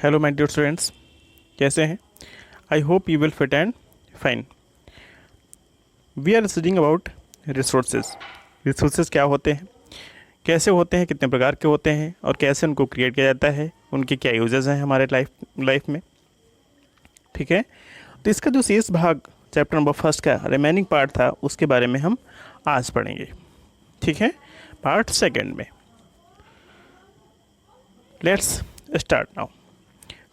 Hello my dear students, कैसे हैं? I hope you will fit and fine. We are studying about resources. Resources क्या होते हैं, कैसे होते हैं, कितने प्रकार के होते हैं और कैसे उनको क्रिएट किया जाता है, उनके क्या यूजेस हैं हमारे लाइफ में। ठीक है, तो इसका जो शेष भाग चैप्टर नंबर फर्स्ट का रिमेनिंग पार्ट था उसके बारे में हम आज पढ़ेंगे। ठीक है, पार्ट सेकेंड में। Let's start now.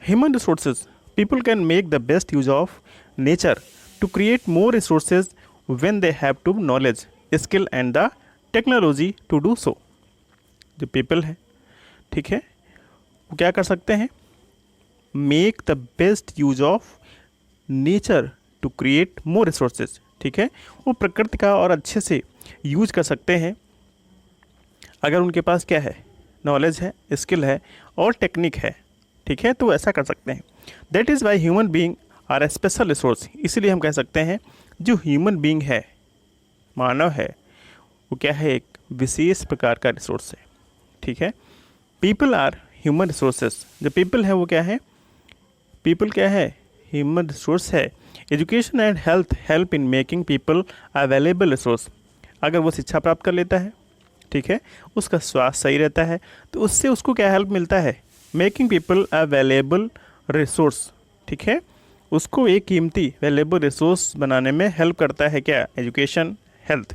Human resources. People can make the best use of nature to create more resources when they have to knowledge, skill and the technology to do so. जो people है, ठीक है, वो क्या कर सकते हैं? Make the best use of nature to create more resources. ठीक है, वो प्रकृति का और अच्छे से यूज कर सकते हैं अगर उनके पास क्या है, नॉलेज है, स्किल है और टेक्निक है। ठीक है, तो ऐसा कर सकते हैं। That is why human being are a special resource. इसीलिए हम कह सकते हैं जो ह्यूमन बीइंग है, मानव है, वो क्या है, एक विशेष प्रकार का रिसोर्स है। ठीक है, पीपल आर ह्यूमन रिसोर्सेज। जो पीपल है वो क्या है, पीपल क्या है, ह्यूमन रिसोर्स है। Education and health help in making people available resource. अगर वो शिक्षा प्राप्त कर लेता है, ठीक है, उसका स्वास्थ्य सही रहता है, तो उससे उसको क्या हेल्प मिलता है, मेकिंग पीपल अ वैल्यूएबल रिसोर्स। ठीक है, उसको एक कीमती वैल्यूएबल रिसोर्स बनाने में हेल्प करता है क्या, education, health.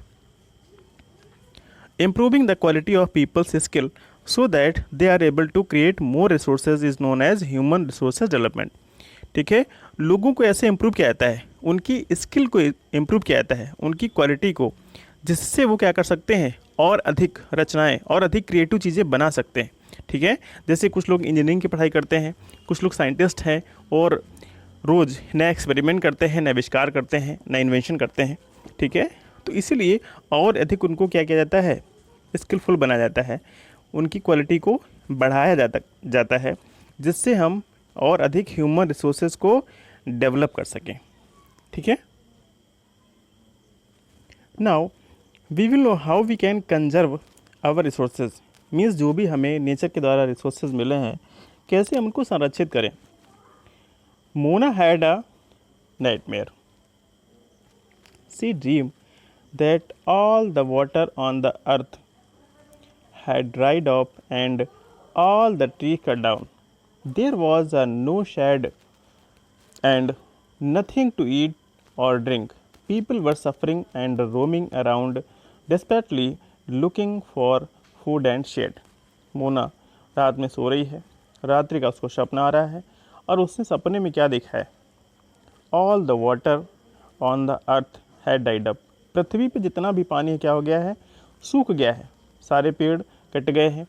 Improving the quality of people's skill so that they are able to create more resources is known as human resources development. ठीक है, लोगों को ऐसे इम्प्रूव किया जाता है, उनकी स्किल को इम्प्रूव किया जाता है, उनकी क्वालिटी को, जिससे वो क्या कर सकते हैं, और अधिक रचनाएं और अधिक क्रिएटिव चीज़ें बना सकते हैं। ठीक है, जैसे कुछ लोग इंजीनियरिंग की पढ़ाई करते हैं, कुछ लोग साइंटिस्ट हैं और रोज़ नया एक्सपेरिमेंट करते हैं, नए आविष्कार करते हैं, नए इन्वेंशन करते हैं। ठीक है, तो इसीलिए और अधिक उनको क्या किया जाता है, स्किलफुल बनाया जाता है, उनकी क्वालिटी को बढ़ाया जाता है, जिससे हम और अधिक ह्यूमन रिसोर्सेज को डेवलप कर सकें। ठीक है, now we will know how we can conserve our resources. Means जो भी हमें नेचर के द्वारा रिसोर्सेज मिले हैं, कैसे हम उनको संरक्षित करें। Mona had a nightmare. She dream that all the water on the earth had dried up and all the trees cut down. There was no shade and nothing to eat or drink. People were suffering and roaming around desperately looking for food and shade. Mona रात में सो रही है, रात्रि का उसको सपना आ रहा है और उसने सपने में क्या देखा है, all the water on the earth had डाइड अप। पृथ्वी पे जितना भी पानी है क्या हो गया है, सूख गया है, सारे पेड़ कट गए हैं,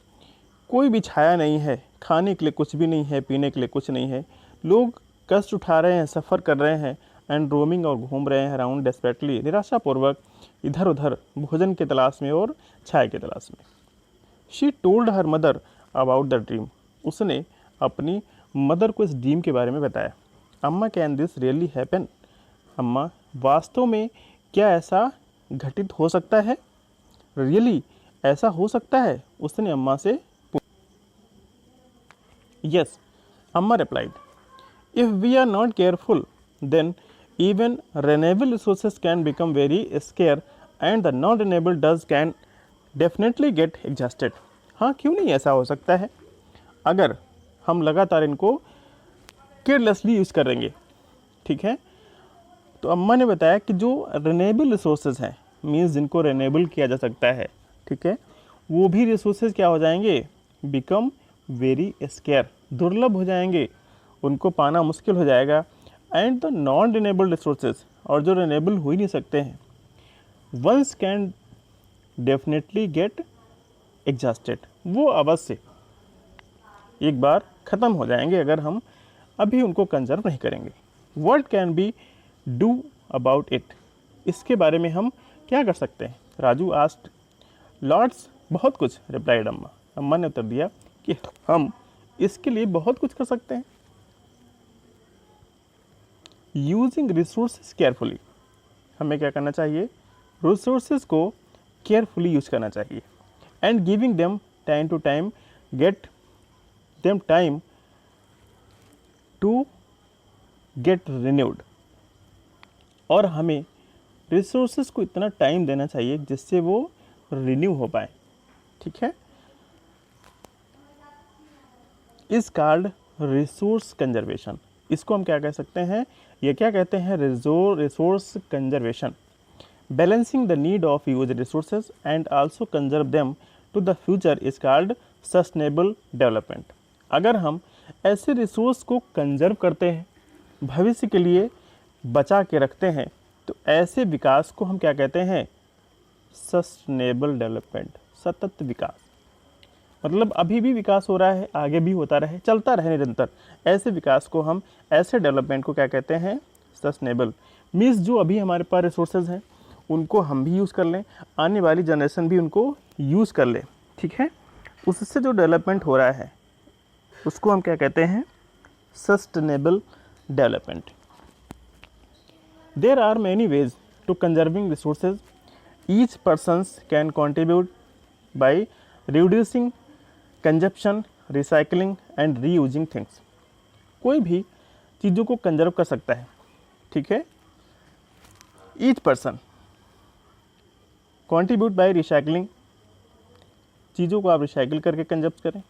कोई भी छाया नहीं है, खाने के लिए कुछ भी नहीं है, पीने के लिए कुछ नहीं है, लोग कष्ट उठा रहे हैं, सफ़र कर रहे हैं, एंड रोमिंग और घूम रहे हैं अराउंड डेस्परेटली, निराशापूर्वक इधर उधर भोजन की तलाश में और छाया की तलाश में। She told her mother about the dream. उसने अपनी मदर को इस ड्रीम के बारे में बताया। अम्मा, कैन दिस रियली हैपन। अम्मा, वास्तव में क्या ऐसा घटित हो सकता है, रियली ऐसा हो सकता है, उसने अम्मा से पूछा। Yes, Amma replied, if we are not careful then even renewable resources can become very scarce and the non renewable does can definitely get exhausted. हाँ, क्यों नहीं ऐसा हो सकता है, अगर हम लगातार इनको केयरलेसली यूज़ करेंगे। ठीक है, तो अम्मा ने बताया कि जो रिन्यूएबल रिसोर्सेज हैं, मीन्स जिनको रिन्यूएबल किया जा सकता है, ठीक है, वो भी रिसोर्सेज क्या हो जाएंगे, बिकम वेरी स्केयर, दुर्लभ हो जाएंगे, उनको पाना मुश्किल हो जाएगा। And the non renewable resources, और जो रिन्यूएबल हो ही नहीं सकते हैं, once can definitely get exhausted, वो अवश्य एक बार ख़त्म हो जाएंगे अगर हम अभी उनको कंजर्व नहीं करेंगे। What can be do about it, इसके बारे में हम क्या कर सकते हैं, राजू आस्क्ड। लॉट्स, बहुत कुछ, रिप्लाइड अम्मा। अम्मा ने उत्तर दिया कि हम इसके लिए बहुत कुछ कर सकते हैं। यूजिंग रिसोर्सेज केयरफुली, हमें क्या करना चाहिए, रिसोर्सेज को केयरफुली यूज करना चाहिए। And giving them time to time, get them time to get renewed, और हमें रिसोर्सेज को इतना टाइम देना चाहिए जिससे वो रिन्यू हो पाए। ठीक है, इस कॉल्ड रिसोर्स कंजर्वेशन। इसको हम क्या कह सकते हैं, ये क्या कहते हैं, resource conservation. Balancing the need of use resources and also conserve them to the future is called sustainable development. अगर हम ऐसे रिसोर्स को कंजर्व करते हैं, भविष्य के लिए बचा के रखते हैं, तो ऐसे विकास को हम क्या कहते हैं, सस्टेनेबल डेवलपमेंट, सतत विकास। मतलब अभी भी विकास हो रहा है, आगे भी होता रहे, चलता रहे निरंतर। ऐसे विकास को हम, ऐसे डेवलपमेंट को क्या कहते हैं, सस्टेनेबल। मीन्स जो अभी हमारे पास रिसोर्सेज हैं उनको हम भी यूज़ कर लें, आने वाली जनरेशन भी उनको यूज़ कर ले। ठीक है, उससे जो डेवलपमेंट हो रहा है उसको हम क्या कहते हैं, sustainable development. There are many ways to conserving resources. Each persons can contribute by reducing consumption, recycling and reusing things. कोई भी चीज़ों को कंजर्व कर सकता है। ठीक है, each person contribute by recycling, चीज़ों को आप रिसाइकिल करके कंजर्व करें,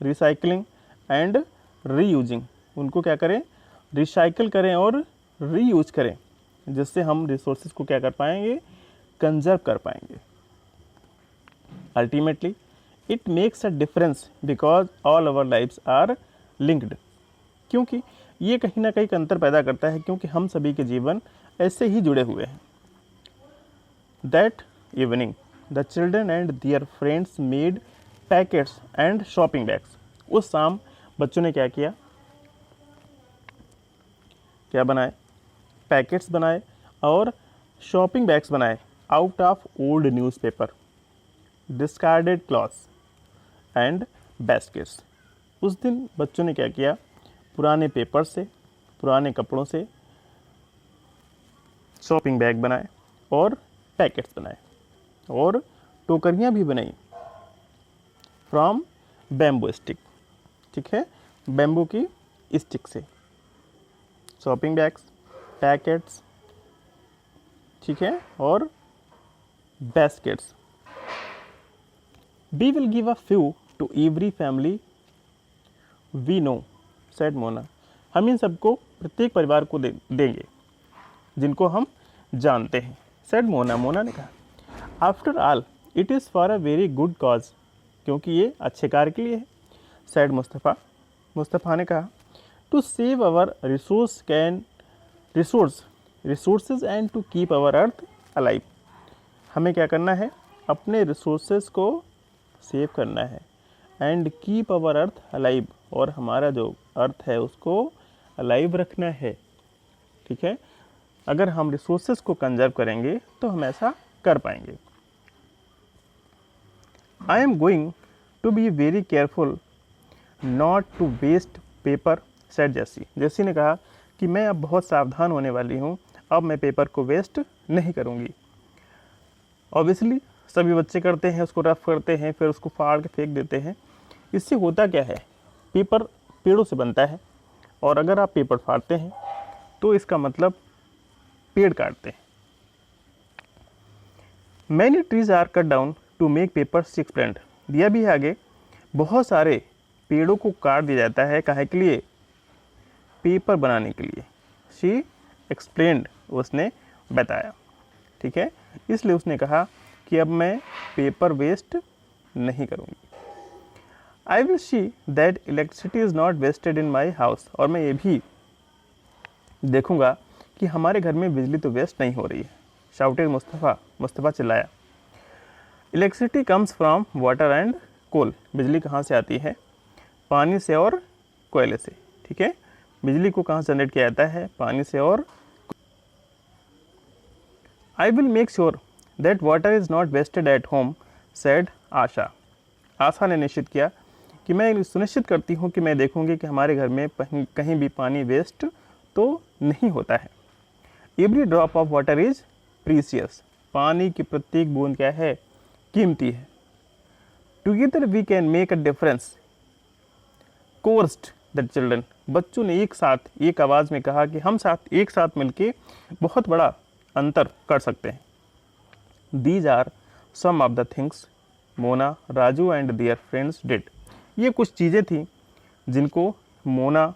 रिसाइकलिंग एंड रीयूजिंग, उनको क्या करें, रिसाइकिल करें और रीयूज करें, जिससे हम रिसोर्सेज को क्या कर पाएंगे, कंजर्व कर पाएंगे। Ultimately it makes a difference because all our lives are linked. क्योंकि ये कहीं ना कहीं अंतर पैदा करता है, क्योंकि हम सभी के जीवन ऐसे ही जुड़े हुए हैं। That evening the children and their friends made packets and shopping bags. उस शाम बच्चों ने क्या किया, क्या बनाए, पैकेट्स बनाए और शॉपिंग बैग्स बनाए out of old newspaper, discarded clothes and baskets. उस दिन बच्चों ने क्या किया, पुराने पेपर से, पुराने कपड़ों से शॉपिंग बैग बनाए और पैकेट्स बनाए और टोकरियाँ भी बनाई फ्रॉम बैम्बू स्टिक। ठीक है, बैम्बू की स्टिक से शॉपिंग बैग्स, पैकेट्स, ठीक है, और baskets. We will give a few to every family we know, said Mona. हम इन सबको प्रत्येक परिवार को देंगे जिनको हम जानते हैं, सेड मोना, मोना ने कहा। After all it is for a very good cause, क्योंकि ये अच्छे कार्य के लिए है, सेड मुस्तफ़ा, मुस्तफ़ा ने कहा। To save our resources and to keep our earth alive. हमें क्या करना है, अपने रिसोर्सेज को सेव करना है, and keep our earth alive, और हमारा जो अर्थ है उसको अलाइव रखना है। ठीक है, अगर हम रिसोर्सेज को कंजर्व करेंगे तो हम ऐसा कर पाएंगे। I am going to be very careful not to waste paper, said Jessie. Jessie ने कहा कि मैं अब बहुत सावधान होने वाली हूँ, अब मैं पेपर को वेस्ट नहीं करूँगी। ऑब्वियसली सभी बच्चे करते हैं, उसको रफ करते हैं, फिर उसको फाड़ के फेंक देते हैं। इससे होता क्या है, पेपर पेड़ों से बनता है, और अगर आप पेपर फाड़ते हैं तो इसका मतलब पेड़ काटते हैं। Many trees are cut down to make paper stick plant. दिया भी है आगे, बहुत सारे पेड़ों को काट दिया जाता है, काहे के लिए, पेपर बनाने के लिए। शी एक्सप्लेन्ड, उसने बताया। ठीक है, इसलिए उसने कहा कि अब मैं पेपर वेस्ट नहीं करूँगी। I will see that electricity is not wasted in my house, और मैं ये भी देखूँगा कि हमारे घर में बिजली तो वेस्ट नहीं हो रही है। शाउटेड मुस्तफ़ा, मुस्तफ़ा चिल्लाया। Electricity comes from water and coal. बिजली कहाँ से आती है, पानी से और कोयले से। ठीक है, बिजली को कहाँ से जनरेट किया जाता है, पानी से और। I will make sure that water is not wasted at home, said Asha. Asha ने निश्चित किया कि मैं सुनिश्चित करती हूँ कि मैं देखूँगी कि हमारे घर में कहीं भी पानी वेस्ट तो नहीं होता है। Every drop of water is precious. पानी की प्रत्येक बूंद क्या है, कीमती है। Together we can make a difference, chorused the children. बच्चों ने एक साथ एक आवाज़ में कहा कि हम साथ एक साथ मिलके बहुत बड़ा अंतर कर सकते हैं। These are some of the things Mona, Raju and their friends did. ये कुछ चीज़ें थी जिनको मोना,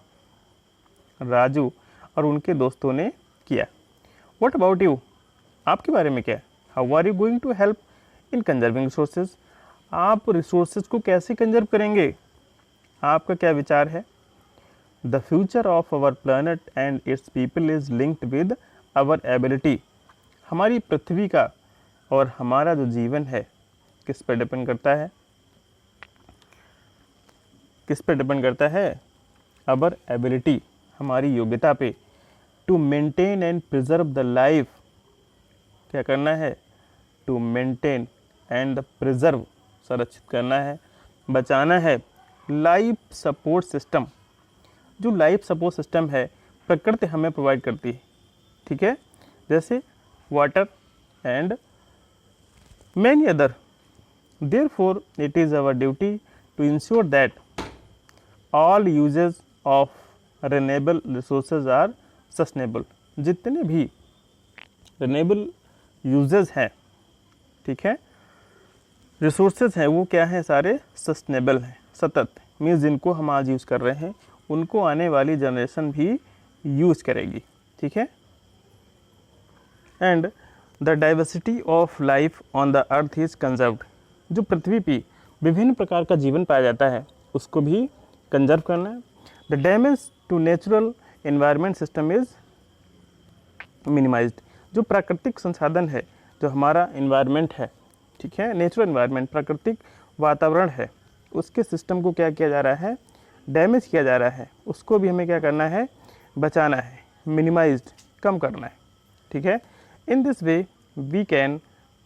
राजू और उनके दोस्तों ने किया। What about you? आपके बारे में क्या है? How are you going to help in conserving resources? आप रिसोर्सेज को कैसे कंजर्व करेंगे? आपका क्या विचार है? The future of our planet and its people is linked with our ability. हमारी पृथ्वी का और हमारा जो जीवन है किस पर डिपेंड करता है? किस पर डिपेंड करता है? आवर एबिलिटी, हमारी योग्यता पे। To maintain and preserve the life, क्या करना है? टू मेंटेन एंड प्रिजर्व, संरक्षित करना है, बचाना है। लाइफ सपोर्ट सिस्टम, जो लाइफ सपोर्ट सिस्टम है प्रकृति हमें प्रोवाइड करती है, ठीक है, जैसे water and many other. Therefore it is our duty to ensure that all uses of renewable resources are sustainable. जितने भी रिन्यूएबल यूजेस हैं, ठीक है, रिसोर्सेज हैं, वो क्या हैं? सारे सस्टेनेबल हैं, सतत। मीन्स जिनको हम आज यूज़ कर रहे हैं उनको आने वाली जनरेशन भी यूज़ करेगी, ठीक है। And the diversity of life on the earth is conserved. जो पृथ्वी पे विभिन्न प्रकार का जीवन पाया जाता है उसको भी कंजर्व करना है। The damage to natural environment system is minimised. जो प्राकृतिक संसाधन है, जो हमारा एनवायरनमेंट है, ठीक है, नेचुरल एनवायरनमेंट, प्राकृतिक वातावरण है, उसके सिस्टम को क्या किया जा रहा है? डैमेज किया जा रहा है। उसको भी हमें क्या करना है? बचाना है, मिनिमाइज्ड, कम करना है, ठीक है। In this way we can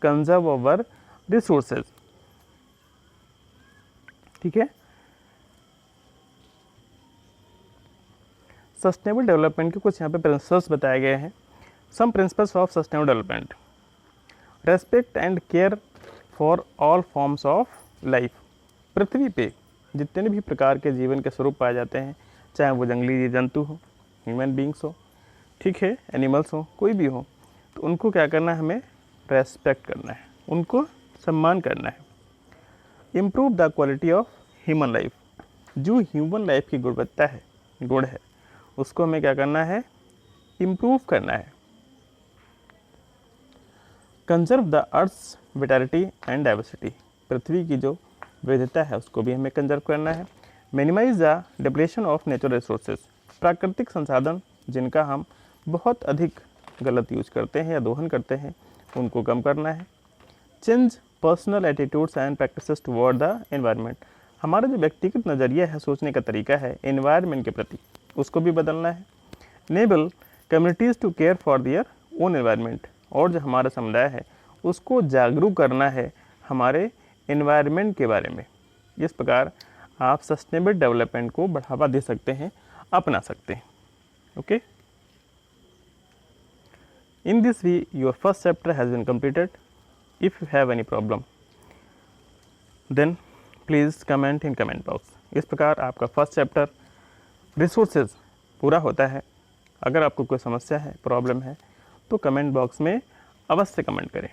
conserve our resources, ठीक है। सस्टेनेबल डेवलपमेंट के कुछ यहाँ पे प्रिंसिपल्स बताए गए हैं। Some principles of sustainable development: respect and care for all forms of life. पृथ्वी पे जितने भी प्रकार के जीवन के स्वरूप पाए जाते हैं, चाहे वो जंगली जंतु हो, ह्यूमन बींग्स हो, ठीक है, एनिमल्स हो, कोई भी हो, तो उनको क्या करना है? हमें रेस्पेक्ट करना है, उनको सम्मान करना है। Improve the quality of human life. जो ह्यूमन लाइफ की गुणवत्ता है, गुण है, उसको हमें क्या करना है? इम्प्रूव करना है। Conserve the earth's vitality and diversity. पृथ्वी की जो विविधता है उसको भी हमें कंजर्व करना है। Minimise the depletion of natural resources. प्राकृतिक संसाधन जिनका हम बहुत अधिक गलत यूज करते हैं या दोहन करते हैं, उनको कम करना है। Change personal attitudes and practices toward the environment. हमारा जो व्यक्तिगत नज़रिया है, सोचने का तरीका है एनवायरनमेंट के प्रति, उसको भी बदलना है। Enable communities to care for their own environment. और जो हमारा समुदाय है उसको जागरूक करना है हमारे एनवायरनमेंट के बारे में। इस प्रकार आप सस्टेनेबल डेवलपमेंट को बढ़ावा दे सकते हैं, अपना सकते हैं। Okay, in this way your first chapter has been completed. If you have any problem then please comment in comment box. इस प्रकार आपका फर्स्ट चैप्टर रिसोर्सेज पूरा होता है। अगर आपको कोई समस्या है, प्रॉब्लम है, तो कमेंट बॉक्स में अवश्य कमेंट करें।